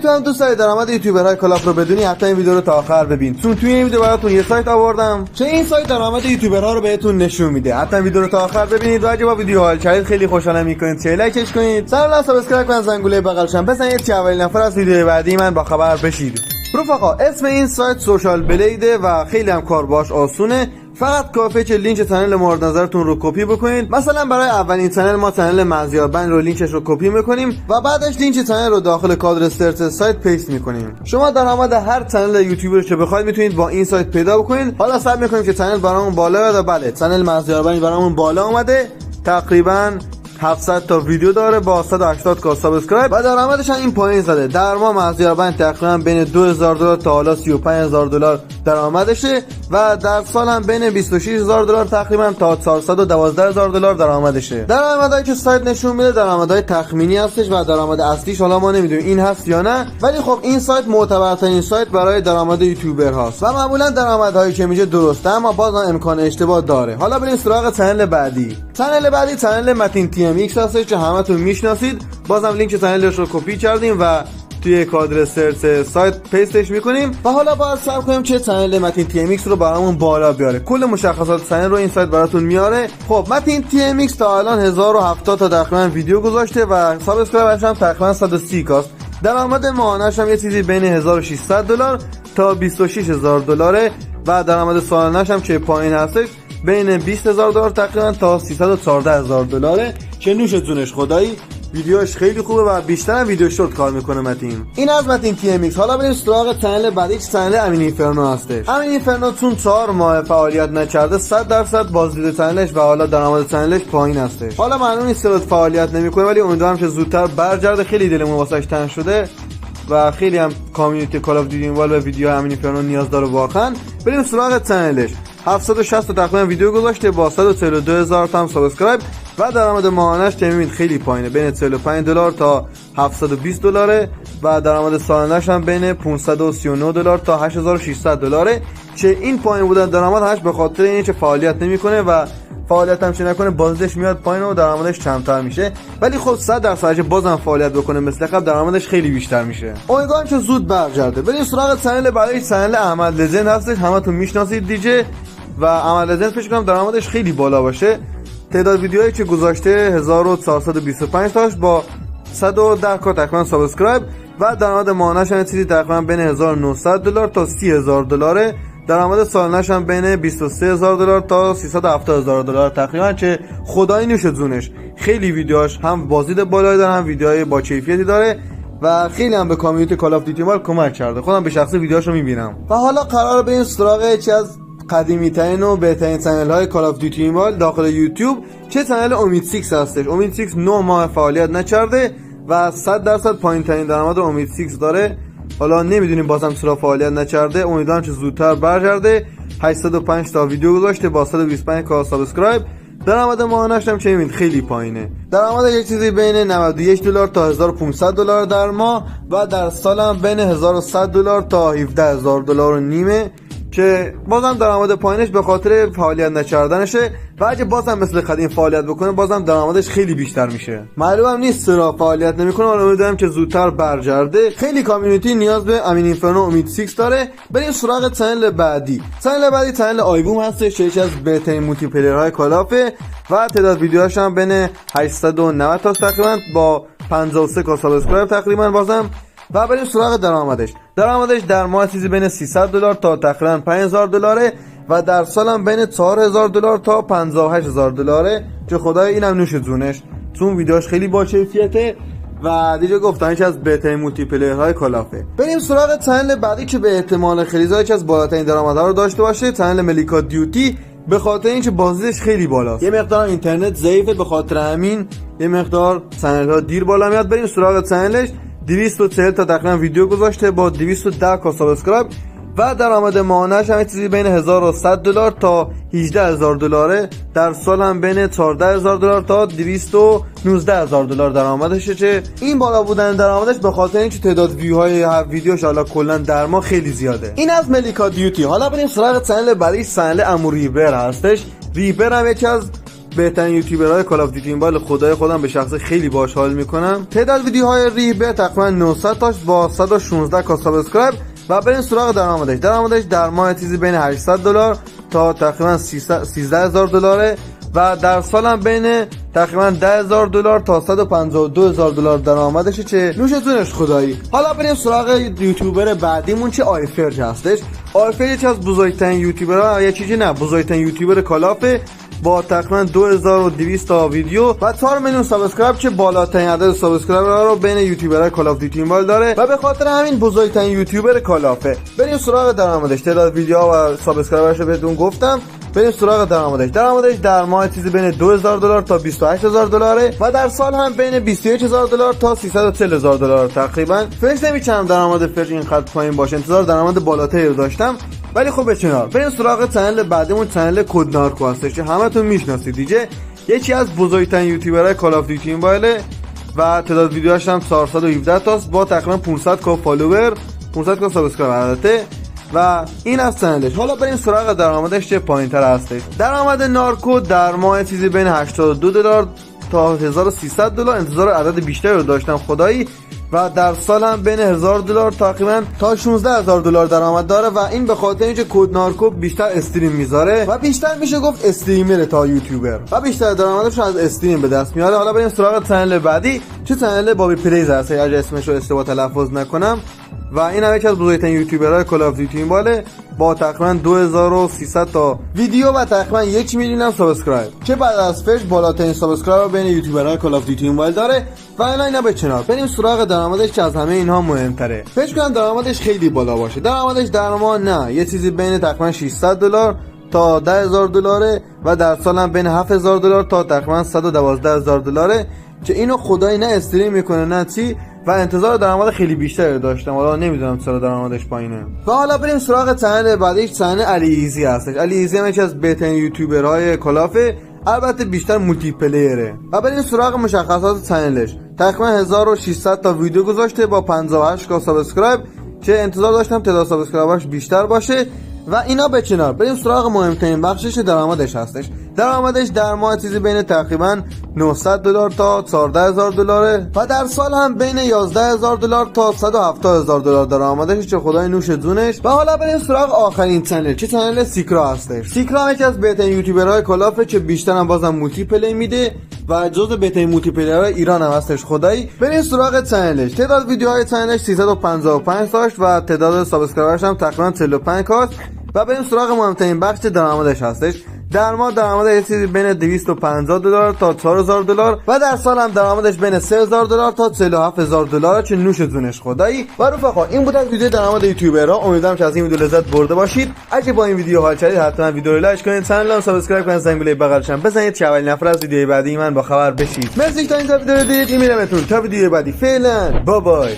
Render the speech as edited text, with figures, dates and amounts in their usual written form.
تو هم دوست داری درآمد یوتیوبرهای کلاپ رو بدونی؟ حتی این ویدیو رو تا آخر ببین، چون توی این ویدیو براتون یه سایت آوردم که این سایت درآمد یوتیوبرها رو بهتون نشون میده. حتی ویدیو رو تا آخر ببینید و اگه با ویدیو حال کردید خیلی خوشحالم میکنید که لایکش کنید، سر سابسکرایب کنید، زنگوله بغلشم بزنید که اولین نفر از ویدیو بعدی من با خبر بشید. رفقا اسم این سایت سوشال بلیده و خیلی هم کار باش آسونه. فقط کافیه که لینک کانال مورد نظرتون رو کپی بکنید. مثلا برای اولین کانال ما کانال مزیاربند رو لینکش رو کپی میکنیم و بعدش لینک کانال رو داخل کادر سرچ سایت پیست میکنیم. شما درآمد هر کانال یوتیوبر که بخواید میتونید با این سایت پیدا بکنید. حالا صبر میکنیم که کانال برامون بالا بده. بله کانال مزیاربند برامون بالا اومده، تقریبا 700 تا ویدیو داره با 180 کا سابسکرایب و درآمدش هم این پایین زده. در ماه مزیاربند تقریبا بین $2000 تا حالا $35000 درآمدشه و در سال هم بین $26000 تقریبا تا $412000 درآمدشه. درآمدایی که سایت نشون میده درآمدهای تخمینی هستش و درآمد اصلیش حالا ما نمیدونیم این هست یا نه، ولی خب این سایت معتبرترین سایت برای درآمد یوتیوبر هاست و معمولا درآمدهایی که میشه درسته، اما باز امکان اشتباه داره. حالا بریم سراغ کانال بعدی. کانال متین TMX هستش که همتون میشناسید. بازم لینک کانالش رو کپی کردیم و توی کادر سرچ سایت پیستش میکنیم و حالا باید صبر کنیم که کانال متین TMX رو برامون بالا بیاره. کل مشخصات کانال رو این سایت براتون میاره. خب متین TMX تا الان 1070 تا تقریبا ویدیو گذاشته و سابسکرایبرش هم تقریبا 130 کاست. درآمد ماهانه‌اش هم یه چیزی بین $1600 تا $26000 و درآمد سالانه‌اش هم که پایین هستش بین $20000 تقریبا تا $314,000 که نوش جونش خدایی. ویدیوش خیلی خوبه و بیشتر ویدیو شورت کار میکنه متین. این از متین TMX. حالا بریم سراغ کانال بعدی که کانال امین اینفرنو هستش. امین اینفرنو چون 4 ماه فعالیت نکرده 100% بازدید کانالش و حالا درآمد کانالش پایین هستش. حالا معلوم نیست چرا فعالیت نمیکنه، ولی امیدوارم که زودتر برگرده. خیلی دلمون واسش تنگ شده و خیلی هم کامیونیتی کال آف دیوتی اینوالو به ویدیو امین اینفرنو نیاز داره واقعا. بریم سراغ کانالش. 760 تقریبا ویدیو گذاشته با 142,000 تا سابسکرایب و درآمد ماهانه‌اش که خیلی پایینه، بین $45 تا $720 و درآمد سالانه‌اش هم بین $539 تا $8600 که این پایین بودن درآمدش به خاطر اینه که فعالیت نمیکنه و فعالیت هم چه نکنه بازدش میاد پایین و درآمدش کمتر میشه. ولی خب 100% بازم فعالیت بکنه مثل قبل درآمدش خیلی بیشتر میشه. امیدوارم که زود برگرده. بریم سراغ کانال بعدی. کانال احمد لجند هستش. همتون میشناسید دیگه و احمد لجند فکر کنم درآمدش خیلی بالا باشه. تعداد ویدیوهایی که گذاشته 1425 تاش با 110 کا تقریبا سابسکرایب و درآمد ماهانه‌اش هم چیزی تقریبا بین $1900 تا $30,000. درآمد سالانه‌اش هم بین $23000 تا $370,000 تقریبا که خدای نوش جونش. خیلی ویدیوهاش هم بازدید بالایی داره، هم ویدیوهای با کیفیتی داره و خیلی هم به کامیونیتی کال آف دیوتی مال کمک کرده. خودم به شخصی ویدیوهاشو میبینم. و حالا قراره بریم سراغ یکی از قدیمی ترین و بهترین کانال های کال آف دیوتی مال داخل یوتیوب که کانال امید 6 هستش. امید 6 9 ماه فعالیت نکرده و 100% پایین ترین درآمد امید 6 داره. حالا نمیدونیم بازم چرا فعالیت نکرده، امیدوارم که زودتر برگرده. 805 تا ویدیو گذاشته با 125 کا سابسکرایب. درآمد ماهانه‌اش هم چه میبینید خیلی پایینه. درآمد یک چیزی بین $91 تا $1500 در ماه و در سال هم بین $1100 تا $17,000 که بازم درآمد پایینش به خاطر فعالیت نکردنشه و اگه بازم مثل قدیم فعالیت بکنه بازم درآمدش خیلی بیشتر میشه. معلومم نیست چرا فعالیت نمیکنه، ولی امیدوارم که زودتر برگرده. خیلی کامیونیتی نیاز به امین اینفرنو امید 6 داره. بریم سراغ کانال بعدی. کانال آیبوم هستش که یکی از بهترین مولتی پلیرهای کالافه و تعداد ویدیوهاش هم بین 890 تا تقریبا با 53 کا سابسکرایب تقریبا بازم. و بریم سراغ درآمدش در ماه چیزی بین $300 تا تقریبا $5000 و در سال هم بین $4000 تا $58000 که خدای اینم نوش جونش، چون ویدیوش خیلی با کیفیته و دیگه گفتم یکی از بهترین مولتی پلیرهای کالافه. بریم سراغ کانال بعدی که به احتمال خیلی زیاد یکی از بالاترین درآمدها رو داشته باشه، کانال ملیکا دیوتی، به خاطر اینکه بازدیدش خیلی بالاست. یه مقدار اینترنت ضعیفه، به خاطر همین یه مقدار کانال‌ها دیر بالا میاد. بریم سراغ کانالش. 240 تا تقریبا ویدیو گذاشته با 210 کا سابسکرایب و درآمد ماهانه‌اش هم چیزی بین $1100 تا $18,000. در سال هم بین $14,000 تا $219,000 درآمدشه که این بالا بودن درآمدش به خاطر اینکه تعداد ویوهای هر ویدیوش حالا کلا در ماه خیلی زیاده. این از ملیکا دیوتی. حالا بریم سراغ کانال بعدی. کانال امو ریبر هستش. ریبر هم یکی از بهترین یوتیوبرهای کال آف دیوتی موبایل خدای خودم به شخص خیلی باحال حال میکنم. تعداد ویدیوهای ریبه تقریبا 900 تاش با 116 کا سابسکرایب. و بریم سراغ درآمدش در ماه چیزی بین 800 دلار تا تقریبا 13000 دلاره و در سال هم بین تقریبا 10000 دلار تا 152000 دلار درآمدشه که نوش جونش خدایی. حالا بریم سراغ یوتیوبر بعدیمون که آیفرج هستش. آیفرج یکی از بزرگترین یوتیوبرها، یا چیزی نه بزرگترین یوتیوبر کالافه با تقریبا 2200 تا ویدیو و 4 میلیون سابسکرایب که بالاترین عدد سابسکرایبرها رو بین یوتیوبرهای کال آف دیوتی موبایل داره و به خاطر همین بزرگترین یوتیوبر کالافه. بریم سراغ درآمدش. تعداد ویدیوها و سابسکرایبرش رو بهتون گفتم. بریم سراغ درآمدش در ماه چیزی بین 2000 دلار تا 28000 دلاره و در سال هم بین 21000 دلار تا 340000 دلار تقریبا. فکر نمی‌کنم درآمد فرج اینقدر پایین باشه، انتظار درآمد بالاتری رو داشتم، ولی خب بچنار. بریم سراغ چنل بعدیمون، چنل کد نارکو هستش که همتون میشناسید دیگه. یکی از بزرگترین یوتیوبرهای کال آف دیوتی موبایل و تعداد ویدیوهاش هم 417 تاست با تقریبا 500 کا فالوور، 500 کا سابسکرایب البته و این از چنلش. حالا بریم سراغ درآمدش که پایین‌تر هستش. درآمد نارکو در ماه چیزی بین 82 دلار تا 1300 دلار، انتظار عدد بیشتری رو داشتم خدایی، و در سال هم بین 1000 دلار تقریبا تا 16000 دلار درآمد داره و این به خاطر اینکه کد نارکو بیشتر استریم میذاره و بیشتر میشه گفت استریمر تا یوتیوبر و بیشتر درآمدش از استریم به دست میاره. حالا بریم سراغ چنل بعدی که چنل بابی پلیز هست اگه اسمش رو اشتباه تلفظ نکنم و این هم یکی از بزرگترین یوتیوبرهای کال آف دیوتی موبایل با تقریبا 2300 تا ویدیو و تقریبا 1 میلیون هم سابسکرایب که بعد از فرج بالاترین سابسکرایب بین یوتیوبرهای کال آف دیوتی موبایل داره و اینا به کنار. بریم سراغ درآمدش که از همه اینها مهمتره. فکر کنم درآمدش خیلی بالا باشه. درآمدش در ماه نه یه چیزی بین تقریبا 600 دلار تا 10000 دلاره و در سال هم بین 7000 دلار تا تقریبا 112000 دلاره که اینو خدایی نه استریم میکنه نه چی و انتظار درآمد خیلی بیشتری داشتم. حالا نمیدونم چرا درآمدش پایینه. و حالا بریم سراغ چنل بعدیش، چنل علی ایزی هستش. علی ایزی هم یکی از بهترین یوتیوبرهای کلافه، البته بیشتر مولتی پلیره. و بریم سراغ مشخصات چنلش. تقریبا 1600 تا ویدیو گذاشته با 58 کا سابسکرایب که انتظار داشتم تعداد سابسکرایبرش بیشتر باشه و اینا به کنار. بریم سراغ مهمترین بخشش درآمدش هستش. درآمدش در ماه چیزی بین تقریبا 900 دلار تا 14000 دلاره و در سال هم بین 11000 دلار تا 170000 دلار درآمدش که خدای نوش جونش. و حالا بریم سراغ آخرین چنل که چنل سیکرا هستش. سیکرا یکی از بهترین یوتیوبرهای کلافه که بیشتر هم بازم مولتی پلی میده و جزو بهترین مولتی پلیرهای ایران هم هستش خدایی. بریم سراغ چنلش. تعداد ویدیوهای چنلش 355 داشت و تعداد سابسکرایبرش هم تقریبا 45 کاست. و بریم سراغ مهمترین بخش درآمدش هستش. در ماه درآمد یه چیزی بین 250 دلار تا 4000 دلار و در سال هم درآمدش بین 3000 دلار تا 47000 دلار که نوش جونش خدایی. و رفقا این بود از ویدیو درآمد یوتیوبرها. امیدوارم که از این ویدیو لذت برده باشید. اگه با این ویدیو حال کردید حتما ویدیو رو لایک کنید، کانال رو سابسکرایب کنید، زنگوله بغلش هم بزنید که اولین نفر از ویدیو بعدی من با خبر بشید. مرسی تا این ویدیو رو دیدید. ایمیلمتون تا ویدیو بعدی. فعلا بای بای.